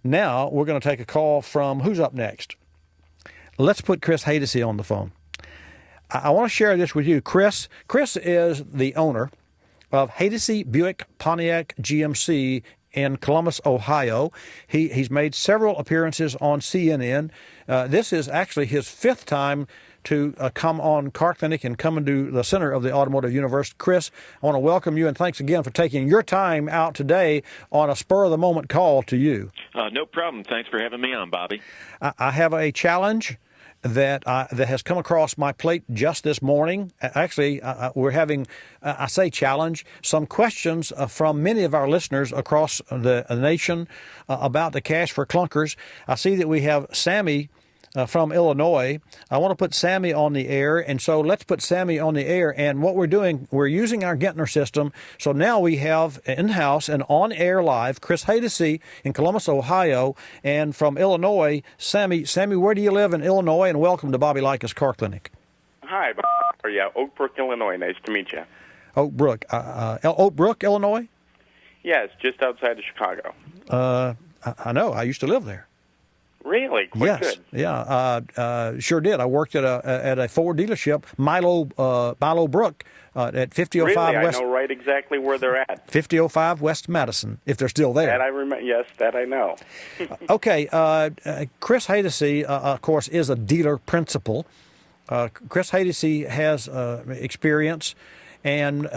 Now we're going to take a call from who's up next. Let's put Chris Haydocy on the phone. I want to share this with you. Chris is the owner of Haydocy Buick Pontiac GMC in Columbus, Ohio. He's made several appearances on CNN. This is actually his fifth time to come on Car Clinic and come into the center of the automotive universe. Chris, I want to welcome you, and thanks again for taking your time out today on a spur-of-the-moment call to you. No problem. Thanks for having me on, Bobby. I have a challenge that has come across my plate just this morning. Actually, we're having, I say challenge, some questions from many of our listeners across the nation about the cash for clunkers. I see that we have Sammy from Illinois. I want to put Sammy on the air, and so let's put Sammy on the air. And what we're doing, we're using our Gentner system. So now we have in-house and on-air live Chris Haydocy in Columbus, Ohio, and from Illinois, Sammy. Sammy, where do you live in Illinois? And welcome to Bobby Likis Car Clinic. Hi, Bob. How are you? Oak Brook, Illinois. Nice to meet you. Oak Brook. Oak Brook, Illinois? Yes, just outside of Chicago. I know. I used to live there. Really? Quite yes. Good. Yeah. Sure did. I worked at a Ford dealership, Milo Brook, at 5005 really? West. I know right exactly where they're at. 5005 West Madison, if they're still there. That I remember. Yes, that I know. Okay. Chris Haydocy, of course, is a dealer principal. Chris Haydocy has experience, and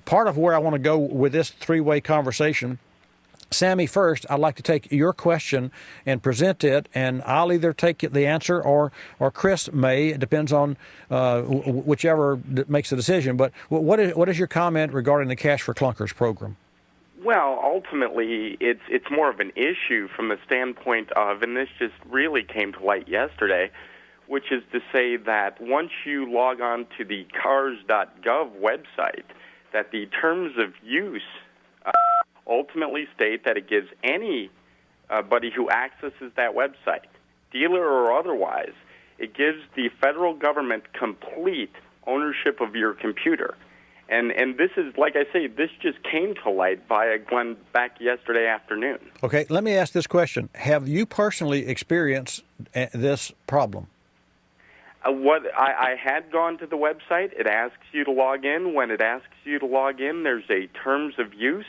part of where I want to go with this three-way conversation. Sammy, first, I'd like to take your question and present it, and I'll either take the answer or Chris may. It depends on whichever makes the decision. But what is your comment regarding the Cash for Clunkers program? Well, ultimately, it's more of an issue from the standpoint of, and this just really came to light yesterday, which is to say that once you log on to the cars.gov website, that the terms of use ultimately state that it gives anybody who accesses that website, dealer or otherwise, it gives the federal government complete ownership of your computer. And this is, like I say, this just came to light via Glenn back yesterday afternoon. Okay, let me ask this question. Have you personally experienced this problem? I had gone to the website. It asks you to log in. When it asks you to log in, there's a terms of use.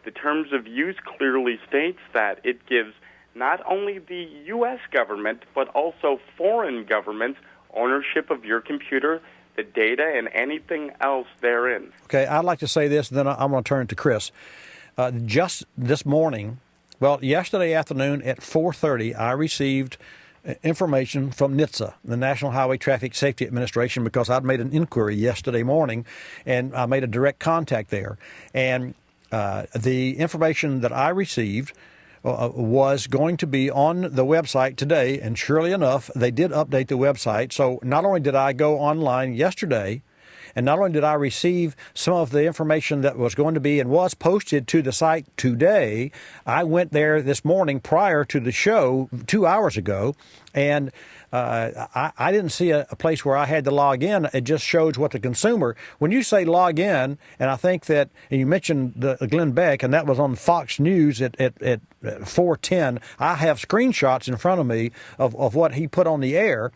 The terms of use clearly states that it gives not only the U.S. government, but also foreign governments ownership of your computer, the data, and anything else therein. Okay, I'd like to say this, and then I'm going to turn to Chris. Just this morning, well, yesterday afternoon at 4:30, I received information from NHTSA, the National Highway Traffic Safety Administration, because I'd made an inquiry yesterday morning, and I made a direct contact there. And the information that I received was going to be on the website today, and surely enough, they did update the website. So not only did I go online yesterday, and not only did I receive some of the information that was going to be and was posted to the site today, I went there this morning prior to the show 2 hours ago, and I didn't see a place where I had to log in. It just shows what the consumer. When you say log in, and I think that, and you mentioned the Glenn Beck, and that was on Fox News at 4:10. I have screenshots in front of me of what he put on the air.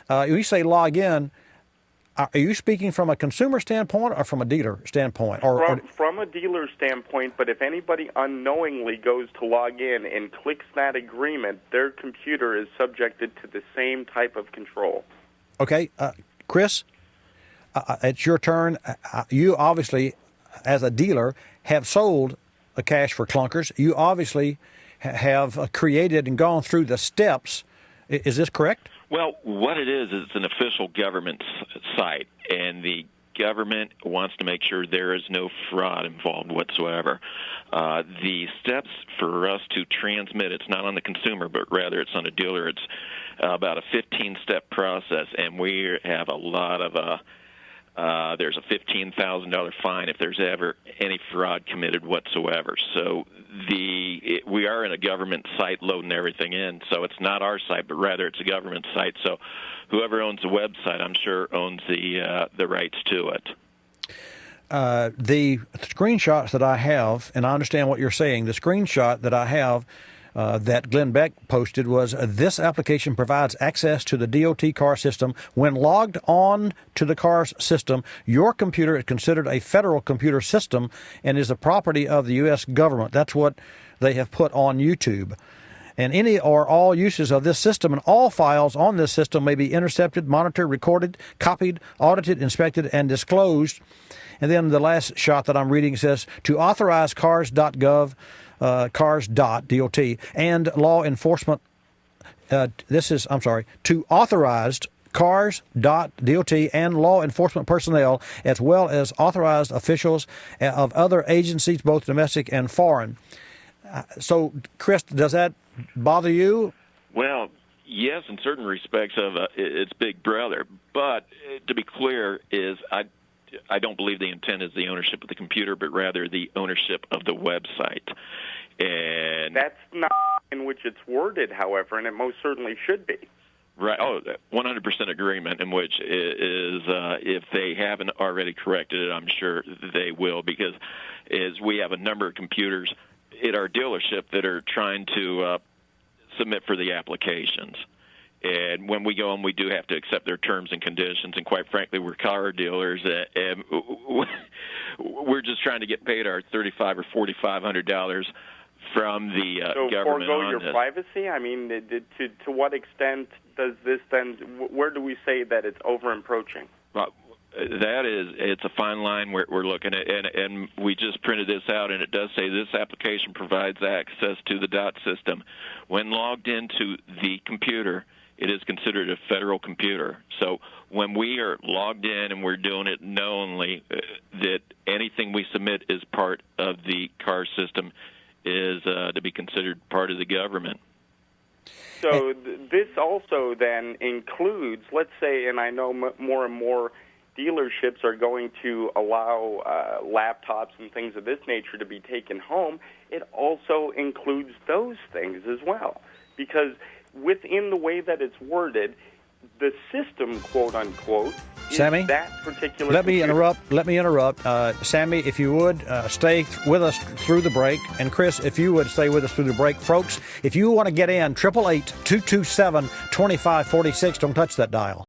You say log in. Are you speaking from a consumer standpoint or from a dealer standpoint? From a dealer standpoint, but if anybody unknowingly goes to log in and clicks that agreement, their computer is subjected to the same type of control. Okay. Chris, it's your turn. You obviously, as a dealer, have sold a Cash for Clunkers. You obviously have created and gone through the steps. Is this correct? Well, what it is it's an official government site, and the government wants to make sure there is no fraud involved whatsoever. The steps for us to transmit, it's not on the consumer, but rather it's on a dealer. It's about a 15-step process, and we have a lot of there's a $15,000 fine if there's ever any fraud committed whatsoever. So we are in a government site loading everything in, so it's not our site, but rather it's a government site. So whoever owns the website, I'm sure, owns the rights to it. The screenshots that I have, and I understand what you're saying, the screenshot that I have that Glenn Beck posted was, this application provides access to the DOT car system. When logged on to the car's system, your computer is considered a federal computer system and is the property of the U.S. government. That's what they have put on YouTube. And any or all uses of this system and all files on this system may be intercepted, monitored, recorded, copied, audited, inspected, and disclosed. And then the last shot that I'm reading says, to authorize cars.gov, cars.dot, and law enforcement, to authorized cars.dot and law enforcement personnel, as well as authorized officials of other agencies, both domestic and foreign. So, Chris, does that bother you? Well, yes, in certain respects of it's Big Brother. But to be clear, I don't believe the intent is the ownership of the computer, but rather the ownership of the website. And that's not in which it's worded, however, and it most certainly should be. Right. Oh, 100% agreement, in which is if they haven't already corrected it, I'm sure they will, because as we have a number of computers at our dealership that are trying to submit for the applications. And when we go in, we do have to accept their terms and conditions. And quite frankly, we're car dealers, and we're just trying to get paid our $3,500 or $4,500 from the government. So forego on your this. Privacy? I mean, to what extent does this then? Where do we say that it's over-encroaching? Well, it's a fine line we're looking at, and we just printed this out, and it does say this application provides access to the DOT system. When logged into the computer, it is considered a federal computer. So when we are logged in and we're doing it knowingly, that anything we submit as part of the car system is to be considered part of the government. So this also then includes, let's say, and I know more and more dealerships are going to allow laptops and things of this nature to be taken home. It also includes those things as well, because within the way that it's worded, the system, quote unquote, is Sammy, that particular. Let me interrupt. Sammy, if you would stay with us through the break, and Chris, if you would stay with us through the break, folks. If you want to get in, 888-227-2546. Don't touch that dial.